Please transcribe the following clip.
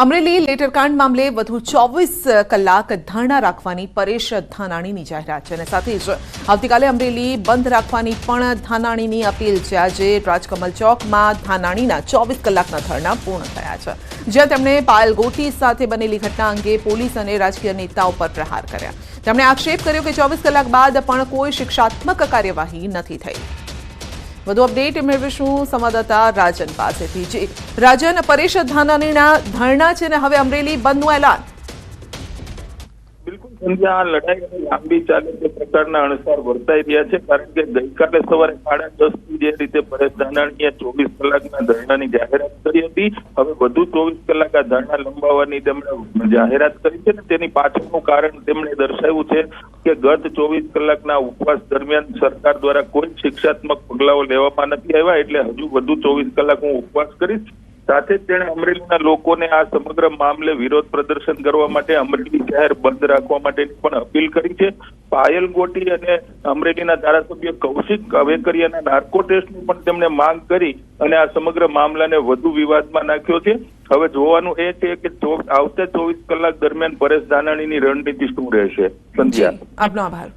અમરેલી લેટરકાંડ મામલે વધુ 24 કલાક ધરણા રાખવાની પરેશ ધાનાણીની જાહેરાત છે અને સાથે જ આવતીકાલે અમરેલી બંધ રાખવાની પણ ધાનાણીની અપીલ છે। આજે રાજકમલ ચોકમાં ધાનાણીના 24 કલાકના ધરણા પૂર્ણ થયા છે, જ્યાં તેમણે પાયલ ગોટી સાથે બનેલી ઘટના અંગે પોલીસ અને રાજકીય નેતાઓ પર પ્રહાર કર્યા। તેમણે આક્ષેપ કર્યો કે 24 કલાક બાદ પણ કોઈ શિક્ષાત્મક કાર્યવાહી નથી થઈ। વધુ અપડેટ મેળવીશું સંવાદદાતા રાજન પાસેથી। જી રાજન, પરેશ ધાનાણીના ધરણા છે ને હવે અમરેલી બંધનું એલાન। બિલકુલ સંધ્યા, આ લડાઈ લાંબી ચાલે તે પ્રકારના અણસાર વર્તાઈ રહ્યા છે, કારણ કે ગઈકાલે સવારે 10:30 જે રીતે પરેશ ધાનાણીએ 24 કલાકના ધરણાની જાહેરાત કરી હતી, હવે વધુ 24 કલાક આ ધરણા લંબાવવાની તેમણે જાહેરાત કરી છે। તેની પાછળનું કારણ તેમણે દર્શાવ્યું છે કે ગત 24 કલાકના ઉપવાસ દરમિયાન સરકાર દ્વારા કોઈ શિક્ષાત્મક પગલાઓ લેવામાં નથી આવ્યા, એટલે હજુ વધુ 24 કલાક હું ઉપવાસ કરીશ। સાથે જ તેણે અમરેલીના લોકોને આ સમગ્ર મામલે વિરોધ પ્રદર્શન કરવા માટે અમરેલી શહેર બંધ રાખવા માટેની પણ અપીલ કરી છે। પાયલ ગોટી અને અમરેલીના ધારાસભ્ય કૌશિક વેકરિયાના નાર્કો ટેસ્ટની પણ તેમણે માંગ કરી અને આ સમગ્ર મામલાને વધુ વિવાદમાં નાખ્યો છે। હવે જોવાનું એ છે કે આવતા 24 કલાક દરમિયાન પરેશ ધાનાણીની રણનીતિ શું રહેશે। સંધ્યા, આપનો આભાર।